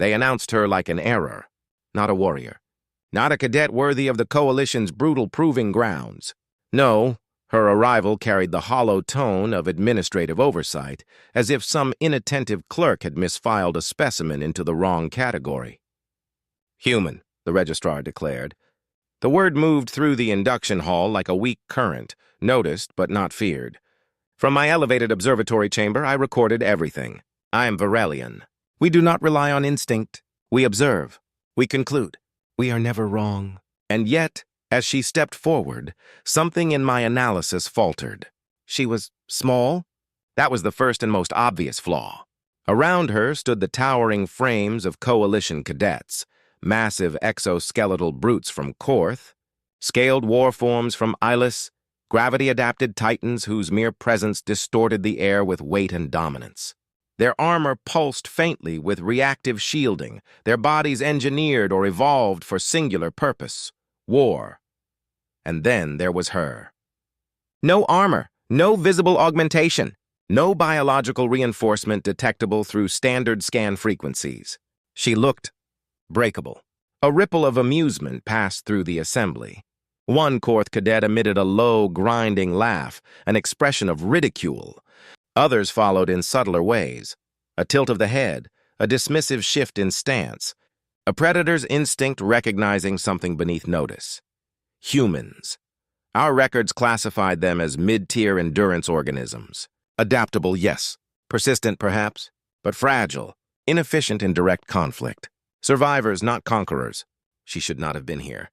They announced her like an error, not a warrior. Not a cadet worthy of the Coalition's brutal proving grounds. No, her arrival carried the hollow tone of administrative oversight, as if some inattentive clerk had misfiled a specimen into the wrong category. Human, the registrar declared. The word moved through the induction hall like a weak current, noticed but not feared. From my elevated observatory chamber, I recorded everything. I am Varelian. We do not rely on instinct. We observe. We conclude. We are never wrong. And yet, as she stepped forward, something in my analysis faltered. She was small. That was the first and most obvious flaw. Around her stood the towering frames of Coalition cadets, massive exoskeletal brutes from Korth, scaled warforms from Ilis, gravity-adapted titans whose mere presence distorted the air with weight and dominance. Their armor pulsed faintly with reactive shielding, their bodies engineered or evolved for singular purpose, war. And then there was her. No armor, no visible augmentation, no biological reinforcement detectable through standard scan frequencies. She looked breakable. A ripple of amusement passed through the assembly. One Korth cadet emitted a low, grinding laugh, an expression of ridicule. Others followed in subtler ways. A tilt of the head, a dismissive shift in stance, a predator's instinct recognizing something beneath notice. Humans. Our records classified them as mid-tier endurance organisms. Adaptable, yes. Persistent, perhaps, but fragile, inefficient in direct conflict. Survivors, not conquerors. She should not have been here.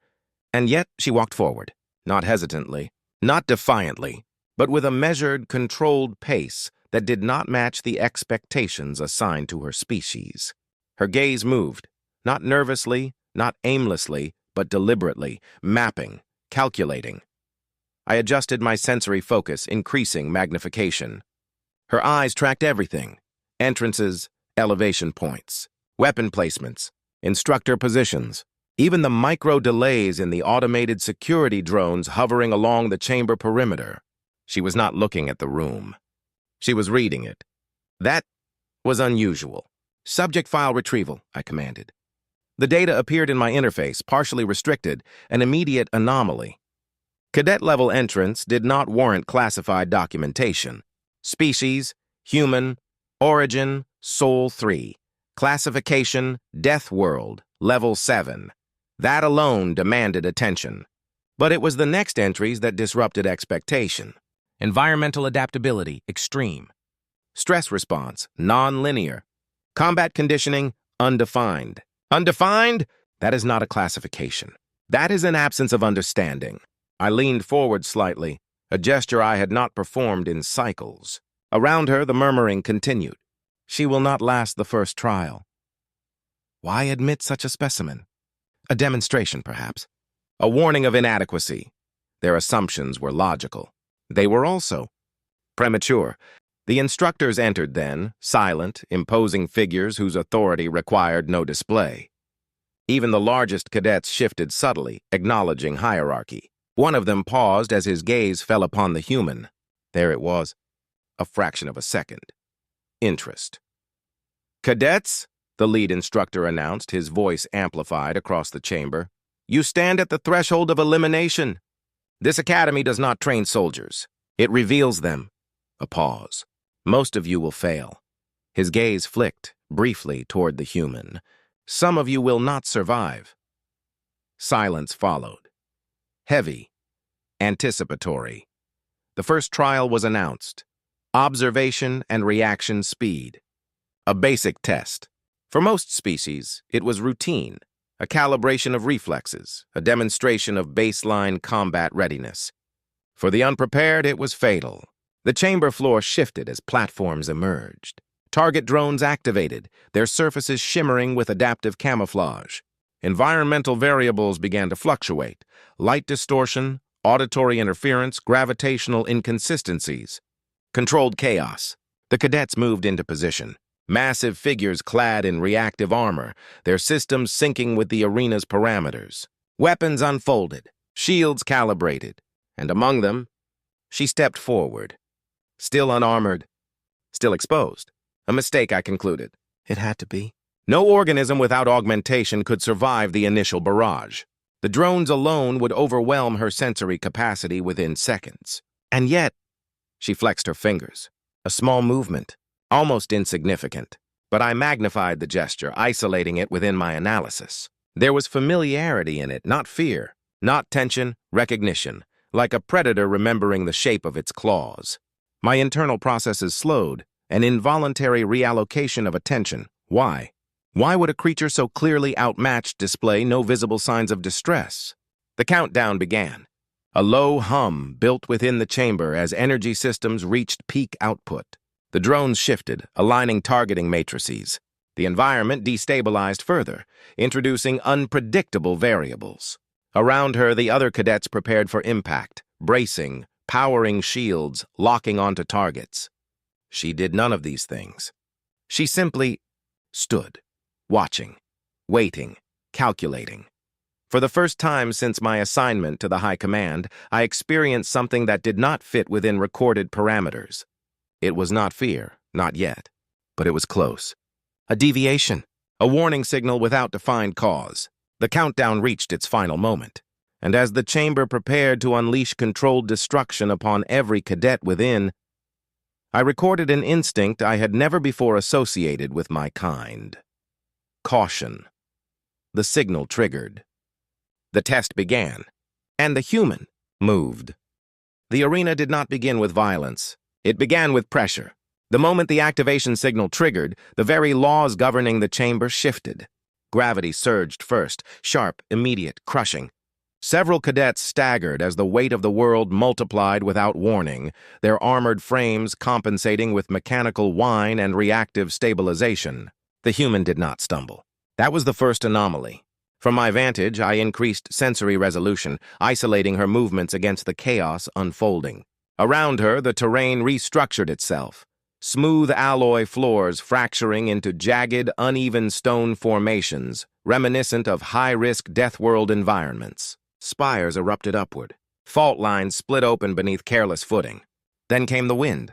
And yet she walked forward, not hesitantly, not defiantly, but with a measured, controlled pace that did not match the expectations assigned to her species. Her gaze moved, not nervously, not aimlessly, but deliberately, mapping, calculating. I adjusted my sensory focus, increasing magnification. Her eyes tracked everything: entrances, elevation points, weapon placements, instructor positions, even the micro-delays in the automated security drones hovering along the chamber perimeter. She was not looking at the room. She was reading it. That was unusual. Subject file retrieval, I commanded. The data appeared in my interface, partially restricted, an immediate anomaly. Cadet-level entrance did not warrant classified documentation. Species, human, origin, Sol 3. Classification, Deathworld, Level 7. That alone demanded attention. But it was the next entries that disrupted expectation. Environmental adaptability, extreme. Stress response, non-linear. Combat conditioning, undefined. Undefined? That is not a classification. That is an absence of understanding. I leaned forward slightly, a gesture I had not performed in cycles. Around her, the murmuring continued. She will not last the first trial. Why admit such a specimen? A demonstration, perhaps. A warning of inadequacy. Their assumptions were logical. They were also premature. The instructors entered then, silent, imposing figures whose authority required no display. Even the largest cadets shifted subtly, acknowledging hierarchy. One of them paused as his gaze fell upon the human. There it was, a fraction of a second. Interest. Cadets, the lead instructor announced, his voice amplified across the chamber. You stand at the threshold of elimination. This academy does not train soldiers. It reveals them. A pause. Most of you will fail. His gaze flicked briefly toward the human. Some of you will not survive. Silence followed. Heavy. Anticipatory. The first trial was announced. Observation and reaction speed. A basic test. For most species, it was routine. A calibration of reflexes, a demonstration of baseline combat readiness. For the unprepared, it was fatal. The chamber floor shifted as platforms emerged. Target drones activated, their surfaces shimmering with adaptive camouflage. Environmental variables began to fluctuate. Light distortion, auditory interference, gravitational inconsistencies. Controlled chaos. The cadets moved into position. Massive figures clad in reactive armor, their systems syncing with the arena's parameters. Weapons unfolded, shields calibrated, and among them, she stepped forward. Still unarmored, still exposed. A mistake, I concluded. It had to be. No organism without augmentation could survive the initial barrage. The drones alone would overwhelm her sensory capacity within seconds. And yet, she flexed her fingers. A small movement, almost insignificant. But I magnified the gesture, isolating it within my analysis. There was familiarity in it, not fear, not tension, recognition, like a predator remembering the shape of its claws. My internal processes slowed, an involuntary reallocation of attention. Why? Why would a creature so clearly outmatched display no visible signs of distress? The countdown began. A low hum built within the chamber as energy systems reached peak output. The drones shifted, aligning targeting matrices. The environment destabilized further, introducing unpredictable variables. Around her, the other cadets prepared for impact, bracing, powering shields, locking onto targets. She did none of these things. She simply stood, watching, waiting, calculating. For the first time since my assignment to the High Command, I experienced something that did not fit within recorded parameters. It was not fear, not yet, but it was close. A deviation, a warning signal without defined cause. The countdown reached its final moment, and as the chamber prepared to unleash controlled destruction upon every cadet within, I recorded an instinct I had never before associated with my kind. Caution. The signal triggered. The test began, and the human moved. The arena did not begin with violence. It began with pressure. The moment the activation signal triggered, the very laws governing the chamber shifted. Gravity surged first, sharp, immediate, crushing. Several cadets staggered as the weight of the world multiplied without warning, their armored frames compensating with mechanical whine and reactive stabilization. The human did not stumble. That was the first anomaly. From my vantage, I increased sensory resolution, isolating her movements against the chaos unfolding. Around her, the terrain restructured itself. Smooth alloy floors fracturing into jagged, uneven stone formations, reminiscent of high-risk deathworld environments. Spires erupted upward. Fault lines split open beneath careless footing. Then came the wind.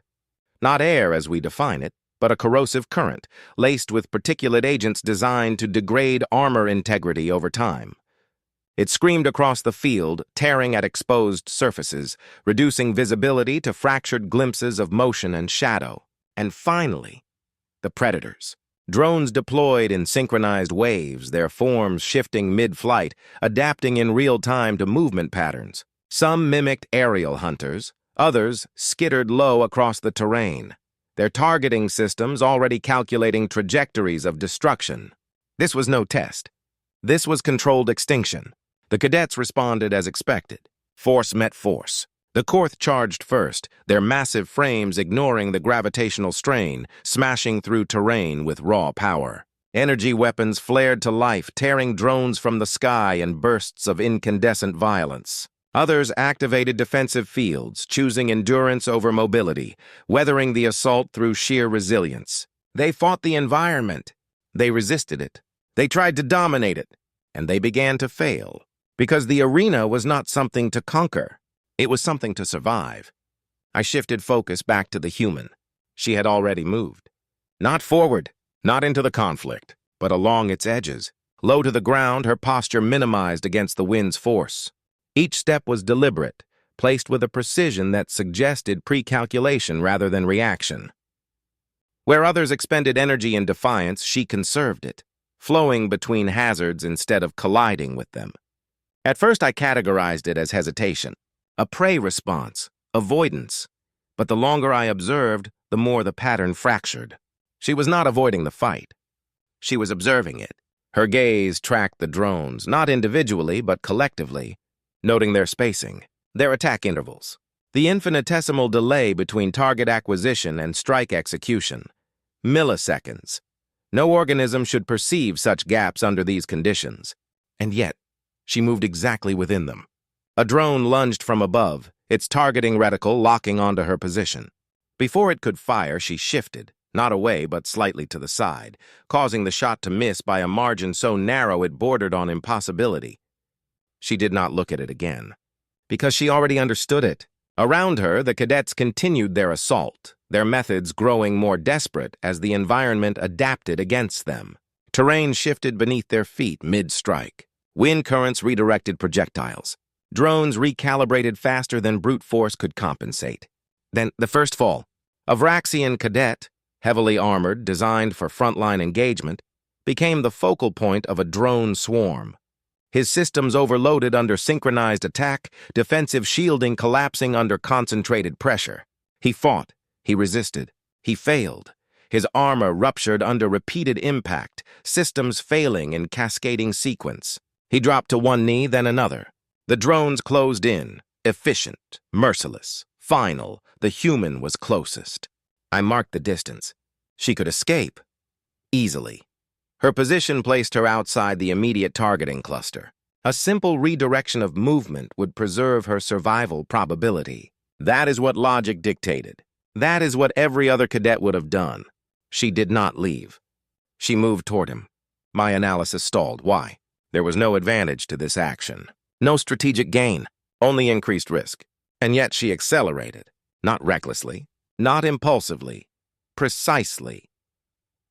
Not air as we define it, but a corrosive current, laced with particulate agents designed to degrade armor integrity over time. It screamed across the field, tearing at exposed surfaces, reducing visibility to fractured glimpses of motion and shadow. And finally, the predators. Drones deployed in synchronized waves, their forms shifting mid-flight, adapting in real time to movement patterns. Some mimicked aerial hunters, others skittered low across the terrain, their targeting systems already calculating trajectories of destruction. This was no test. This was controlled extinction. The cadets responded as expected. Force met force. The Korth charged first, their massive frames ignoring the gravitational strain, smashing through terrain with raw power. Energy weapons flared to life, tearing drones from the sky in bursts of incandescent violence. Others activated defensive fields, choosing endurance over mobility, weathering the assault through sheer resilience. They fought the environment. They resisted it. They tried to dominate it. And they began to fail. Because the arena was not something to conquer. It was something to survive. I shifted focus back to the human. She had already moved. Not forward, not into the conflict, but along its edges. Low to the ground, her posture minimized against the wind's force. Each step was deliberate, placed with a precision that suggested pre-calculation rather than reaction. Where others expended energy in defiance, she conserved it, flowing between hazards instead of colliding with them. At first, I categorized it as hesitation, a prey response, avoidance. But the longer I observed, the more the pattern fractured. She was not avoiding the fight. She was observing it. Her gaze tracked the drones, not individually, but collectively, noting their spacing, their attack intervals, the infinitesimal delay between target acquisition and strike execution. Milliseconds. No organism should perceive such gaps under these conditions. And yet, she moved exactly within them. A drone lunged from above, its targeting reticle locking onto her position. Before it could fire, she shifted, not away but slightly to the side, causing the shot to miss by a margin so narrow it bordered on impossibility. She did not look at it again, because she already understood it. Around her, the cadets continued their assault, their methods growing more desperate as the environment adapted against them. Terrain shifted beneath their feet mid-strike. Wind currents redirected projectiles. Drones recalibrated faster than brute force could compensate. Then the first fall. A Vraxian cadet, heavily armored, designed for frontline engagement, became the focal point of a drone swarm. His systems overloaded under synchronized attack, defensive shielding collapsing under concentrated pressure. He fought. He resisted. He failed. His armor ruptured under repeated impact, systems failing in cascading sequence. He dropped to one knee, then another. The drones closed in, efficient, merciless, final. The human was closest. I marked the distance. She could escape. Easily. Her position placed her outside the immediate targeting cluster. A simple redirection of movement would preserve her survival probability. That is what logic dictated. That is what every other cadet would have done. She did not leave. She moved toward him. My analysis stalled. Why? There was no advantage to this action. No strategic gain, only increased risk. And yet she accelerated. Not recklessly, not impulsively, precisely.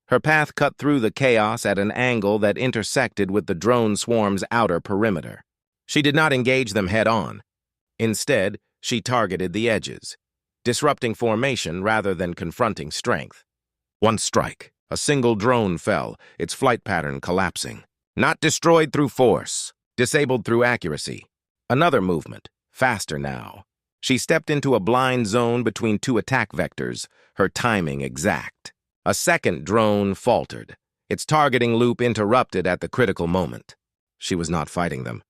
Her path cut through the chaos at an angle that intersected with the drone swarm's outer perimeter. She did not engage them head-on. Instead, she targeted the edges, disrupting formation rather than confronting strength. One strike, a single drone fell, its flight pattern collapsing. Not destroyed through force, disabled through accuracy. Another movement, faster now. She stepped into a blind zone between two attack vectors, her timing exact. A second drone faltered, its targeting loop interrupted at the critical moment. She was not fighting them.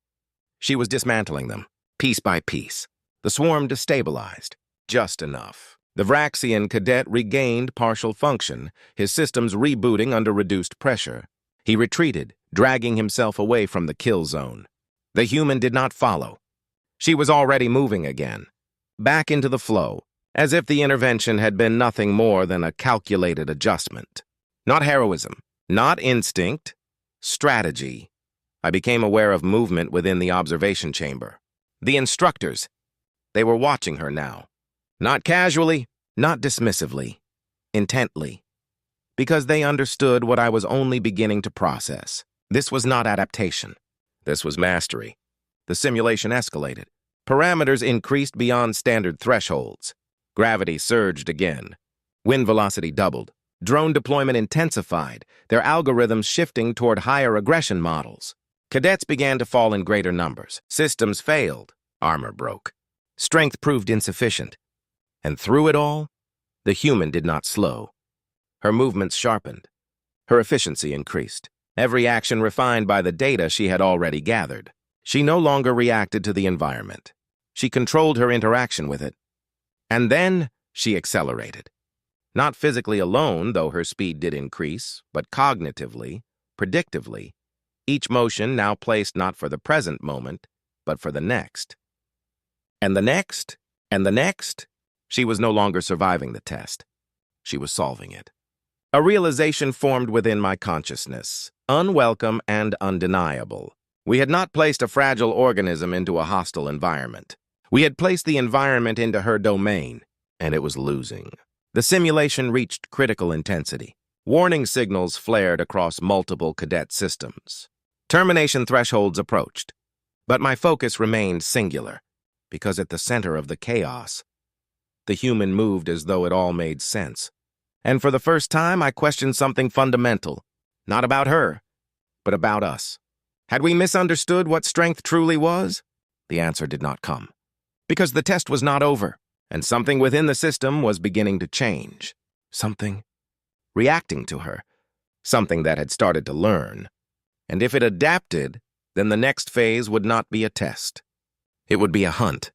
She was dismantling them, piece by piece. The swarm destabilized, just enough. The Vraxian cadet regained partial function, his systems rebooting under reduced pressure. He retreated, dragging himself away from the kill zone. The human did not follow. She was already moving again, back into the flow, as if the intervention had been nothing more than a calculated adjustment. Not heroism, not instinct, strategy. I became aware of movement within the observation chamber. The instructors, they were watching her now. Not casually, not dismissively, intently. Because they understood what I was only beginning to process. This was not adaptation. This was mastery. The simulation escalated. Parameters increased beyond standard thresholds. Gravity surged again. Wind velocity doubled. Drone deployment intensified, their algorithms shifting toward higher aggression models. Cadets began to fall in greater numbers. Systems failed. Armor broke. Strength proved insufficient. And through it all, the human did not slow. Her movements sharpened. Her efficiency increased. Every action refined by the data she had already gathered. She no longer reacted to the environment. She controlled her interaction with it. And then she accelerated. Not physically alone, though her speed did increase, but cognitively, predictively, each motion now placed not for the present moment, but for the next. And the next, and the next. She was no longer surviving the test. She was solving it. A realization formed within my consciousness, unwelcome and undeniable. We had not placed a fragile organism into a hostile environment. We had placed the environment into her domain, and it was losing. The simulation reached critical intensity. Warning signals flared across multiple cadet systems. Termination thresholds approached. But my focus remained singular, because at the center of the chaos, the human moved as though it all made sense. And for the first time, I questioned something fundamental. Not about her, but about us. Had we misunderstood what strength truly was? The answer did not come. Because the test was not over, and something within the system was beginning to change. Something reacting to her. Something that had started to learn. And if it adapted, then the next phase would not be a test. It would be a hunt.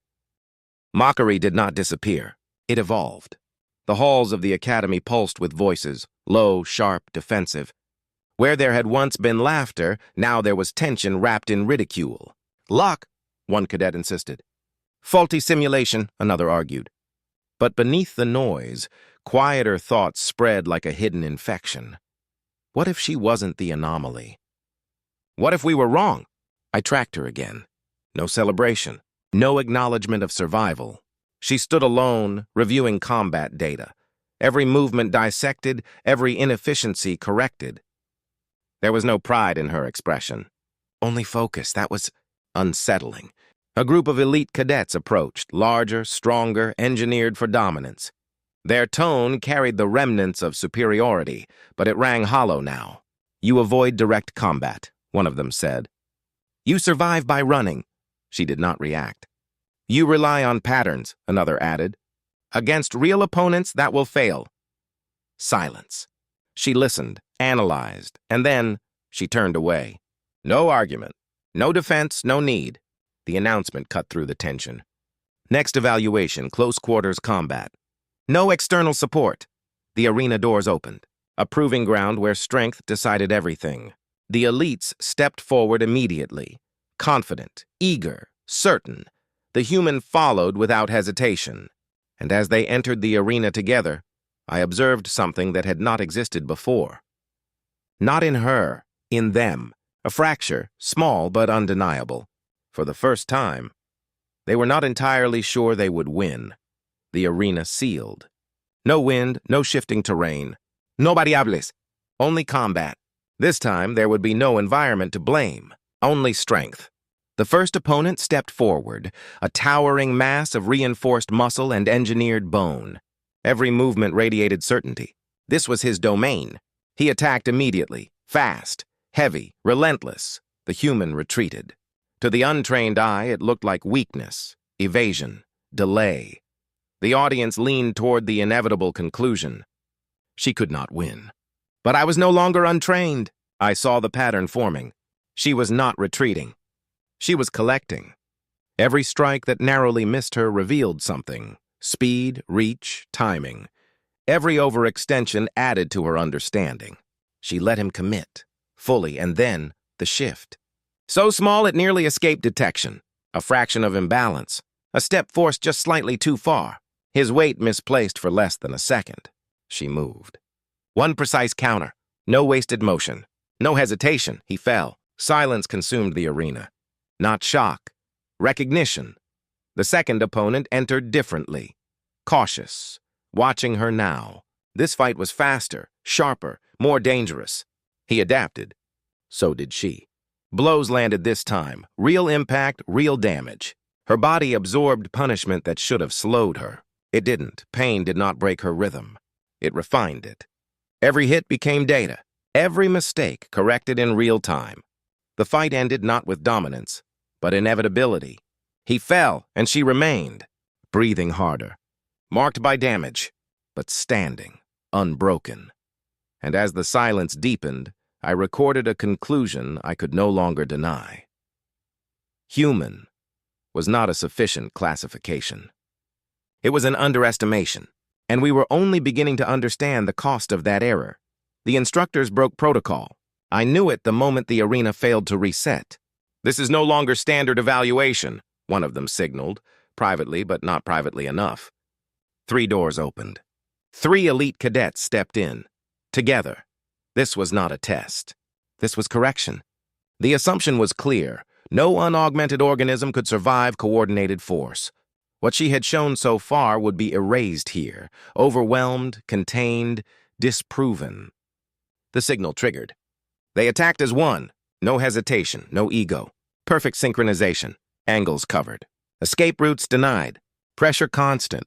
Mockery did not disappear. It evolved. The halls of the academy pulsed with voices, low, sharp, defensive. Where there had once been laughter, now there was tension wrapped in ridicule. Luck, one cadet insisted. Faulty simulation, another argued. But beneath the noise, quieter thoughts spread like a hidden infection. What if she wasn't the anomaly? What if we were wrong? I tracked her again. No celebration, no acknowledgement of survival. She stood alone, reviewing combat data. Every movement dissected, every inefficiency corrected. There was no pride in her expression. Only focus. That was unsettling. A group of elite cadets approached, larger, stronger, engineered for dominance. Their tone carried the remnants of superiority, but it rang hollow now. "You avoid direct combat," one of them said. "You survive by running." She did not react. "You rely on patterns," another added. "Against real opponents, that will fail." Silence. She listened, analyzed, and then she turned away. No argument, no defense, no need. The announcement cut through the tension. Next evaluation, close quarters combat. No external support. The arena doors opened, a proving ground where strength decided everything. The elites stepped forward immediately, confident, eager, certain. The human followed without hesitation. And as they entered the arena together, I observed something that had not existed before. Not in her, in them. A fracture, small but undeniable. For the first time, they were not entirely sure they would win. The arena sealed. No wind, no shifting terrain. No variables. Only combat. This time, there would be no environment to blame. Only strength. The first opponent stepped forward, a towering mass of reinforced muscle and engineered bone. Every movement radiated certainty. This was his domain. He attacked immediately, fast, heavy, relentless. The human retreated. To the untrained eye, it looked like weakness, evasion, delay. The audience leaned toward the inevitable conclusion. She could not win. But I was no longer untrained. I saw the pattern forming. She was not retreating. She was collecting. Every strike that narrowly missed her revealed something. Speed, reach, timing. Every overextension added to her understanding. She let him commit, fully, and then the shift. So small it nearly escaped detection. A fraction of imbalance. A step forced just slightly too far. His weight misplaced for less than a second. She moved. One precise counter. No wasted motion. No hesitation. He fell. Silence consumed the arena. Not shock. Recognition. The second opponent entered differently. Cautious. Watching her now. This fight was faster, sharper, more dangerous. He adapted. So did she. Blows landed this time. Real impact, real damage. Her body absorbed punishment that should have slowed her. It didn't. Pain did not break her rhythm. It refined it. Every hit became data. Every mistake corrected in real time. The fight ended not with dominance, but inevitability. He fell, and she remained, breathing harder, marked by damage, but standing, unbroken. And as the silence deepened, I recorded a conclusion I could no longer deny. Human was not a sufficient classification. It was an underestimation, and we were only beginning to understand the cost of that error. The instructors broke protocol. I knew it the moment the arena failed to reset. "This is no longer standard evaluation," one of them signaled, privately but not privately enough. 3 doors opened. 3 elite cadets stepped in. Together. This was not a test. This was correction. The assumption was clear. No unaugmented organism could survive coordinated force. What she had shown so far would be erased here, overwhelmed, contained, disproven. The signal triggered. They attacked as one. No hesitation, no ego. Perfect synchronization. Angles covered. Escape routes denied. Pressure constant.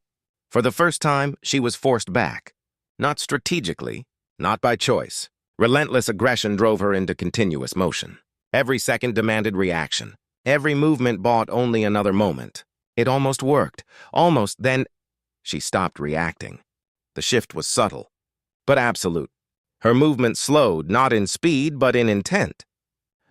For the first time, she was forced back. Not strategically, not by choice. Relentless aggression drove her into continuous motion. Every second demanded reaction. Every movement bought only another moment. It almost worked. Almost, then she stopped reacting. The shift was subtle, but absolute. Her movement slowed, not in speed, but in intent.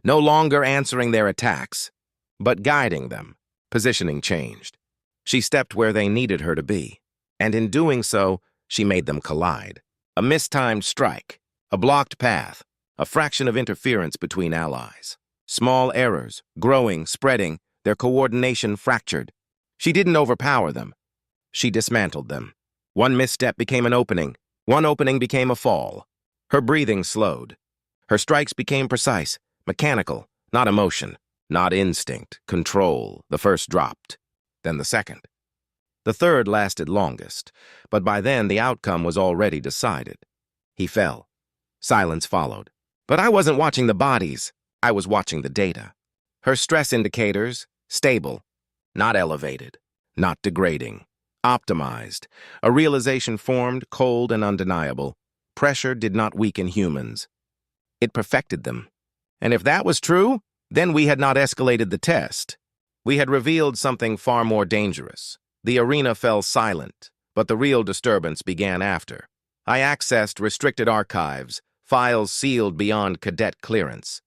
No longer answering their attacks, but guiding them. Positioning changed. She stepped where they needed her to be, and in doing so, she made them collide. A mistimed strike, a blocked path, a fraction of interference between allies. Small errors, growing, spreading, their coordination fractured. She didn't overpower them. She dismantled them. One misstep became an opening. One opening became a fall. Her breathing slowed. Her strikes became precise, mechanical, not emotion, not instinct, control. The first dropped, then the second. The third lasted longest, but by then the outcome was already decided. He fell. Silence followed. But I wasn't watching the bodies. I was watching the data. Her stress indicators, stable, not elevated, not degrading, optimized. A realization formed, cold and undeniable. Pressure did not weaken humans. It perfected them. And if that was true, then we had not escalated the test. We had revealed something far more dangerous. The arena fell silent, but the real disturbance began after. I accessed restricted archives, files sealed beyond cadet clearance.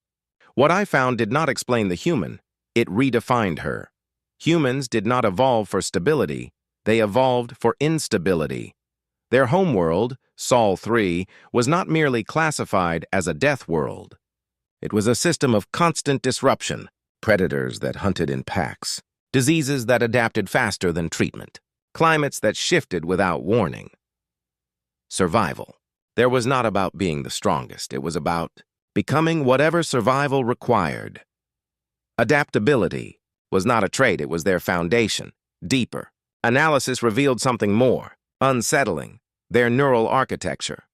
What I found did not explain the human, it redefined her. Humans did not evolve for stability, they evolved for instability. Their homeworld, Sol 3, was not merely classified as a death world. It was a system of constant disruption, predators that hunted in packs, diseases that adapted faster than treatment, climates that shifted without warning. Survival. There was not about being the strongest, it was about becoming whatever survival required. Adaptability was not a trait, it was their foundation, deeper. Analysis revealed something more, unsettling, their neural architecture.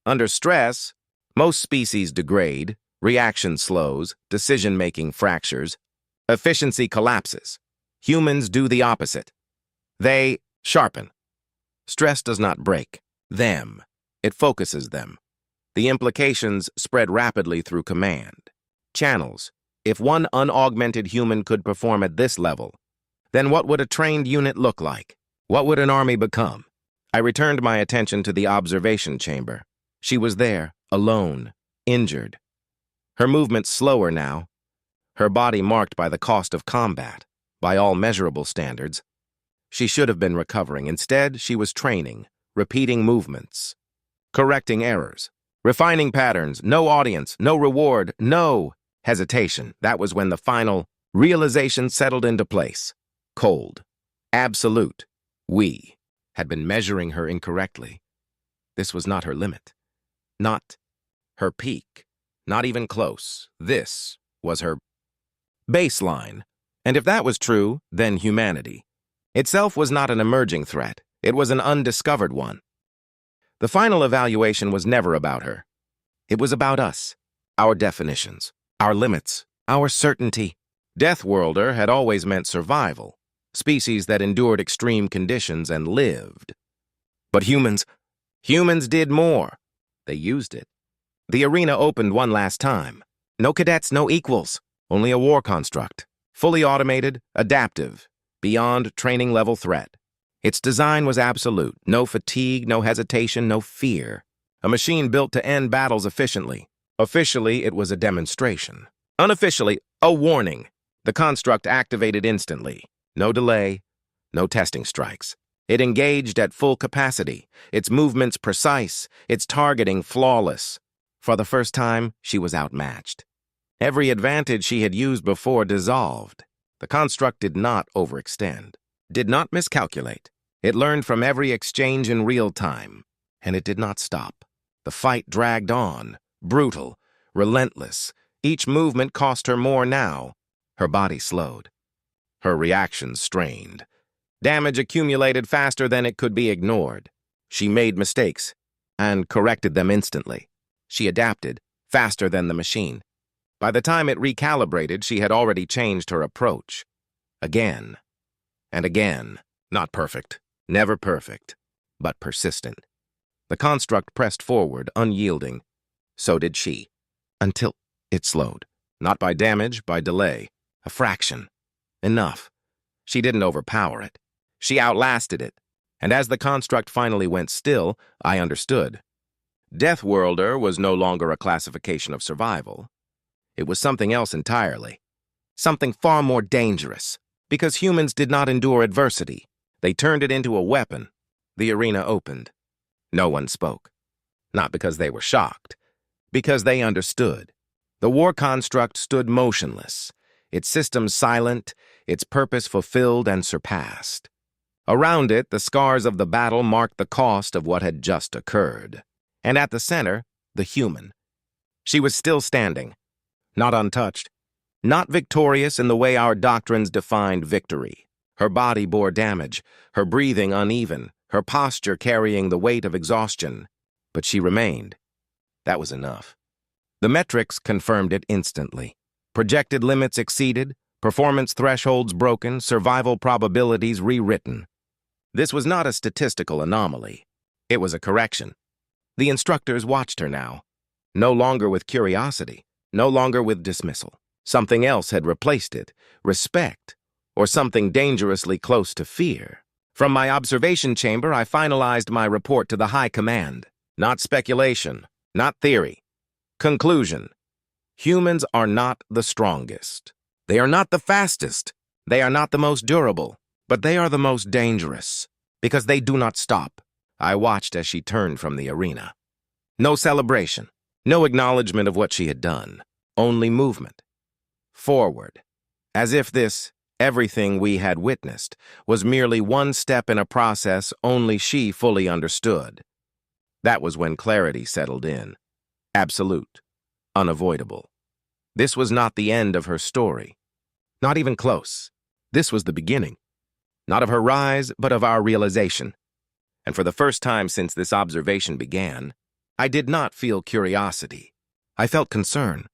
Under stress, most species degrade, reaction slows, decision-making fractures, efficiency collapses. Humans do the opposite. They sharpen. Stress does not break them, it focuses them. The implications spread rapidly through command. Channels. If one unaugmented human could perform at this level, then what would a trained unit look like? What would an army become? I returned my attention to the observation chamber. She was there, alone, injured. Her movements slower now, her body marked by the cost of combat, by all measurable standards. She should have been recovering. Instead, she was training, repeating movements, correcting errors, refining patterns, no audience, no reward, no hesitation. That was when the final realization settled into place. Cold, absolute. We had been measuring her incorrectly. This was not her limit, not her peak, not even close. This was her baseline. And if that was true, then humanity itself was not an emerging threat. It was an undiscovered one. The final evaluation was never about her. It was about us, our definitions, our limits, our certainty. Deathworlder had always meant survival, species that endured extreme conditions and lived. But humans did more. They used it. The arena opened one last time. No cadets, no equals, only a war construct. Fully automated, adaptive, beyond training-level threat. Its design was absolute. No fatigue, no hesitation, no fear. A machine built to end battles efficiently. Officially, it was a demonstration. Unofficially, a warning. The construct activated instantly. No delay, no testing strikes. It engaged at full capacity, its movements precise, its targeting flawless. For the first time, she was outmatched. Every advantage she had used before dissolved. The construct did not overextend, did not miscalculate. It learned from every exchange in real time, and it did not stop. The fight dragged on, brutal, relentless. Each movement cost her more now. Her body slowed. Her reactions strained. Damage accumulated faster than it could be ignored. She made mistakes and corrected them instantly. She adapted faster than the machine. By the time it recalibrated, she had already changed her approach. Again and again. Not perfect, never perfect, but persistent. The construct pressed forward, unyielding. So did she, until it slowed. Not by damage, by delay. A fraction. Enough. She didn't overpower it. She outlasted it. And as the construct finally went still, I understood. Deathworlder was no longer a classification of survival. It was something else entirely. Something far more dangerous. Because humans did not endure adversity. They turned it into a weapon. The arena opened. No one spoke. Not because they were shocked. Because they understood. The war construct stood motionless. Its system silent, its purpose fulfilled and surpassed. Around it, the scars of the battle marked the cost of what had just occurred. And at the center, the human. She was still standing. Not untouched, not victorious in the way our doctrines defined victory. Her body bore damage, her breathing uneven, her posture carrying the weight of exhaustion. But she remained. That was enough. The metrics confirmed it instantly. Projected limits exceeded, performance thresholds broken, survival probabilities rewritten. This was not a statistical anomaly. It was a correction. The instructors watched her now. No longer with curiosity, no longer with dismissal. Something else had replaced it, respect, or something dangerously close to fear. From my observation chamber, I finalized my report to the High Command. Not speculation, not theory. Conclusion: humans are not the strongest. They are not the fastest. They are not the most durable. But they are the most dangerous, because they do not stop. I watched as she turned from the arena. No celebration, no acknowledgement of what she had done, only movement. Forward, as if this, everything we had witnessed, was merely one step in a process only she fully understood. That was when clarity settled in. Absolute, unavoidable. This was not the end of her story. Not even close. This was the beginning. Not of her rise, but of our realization. And for the first time since this observation began, I did not feel curiosity. I felt concern.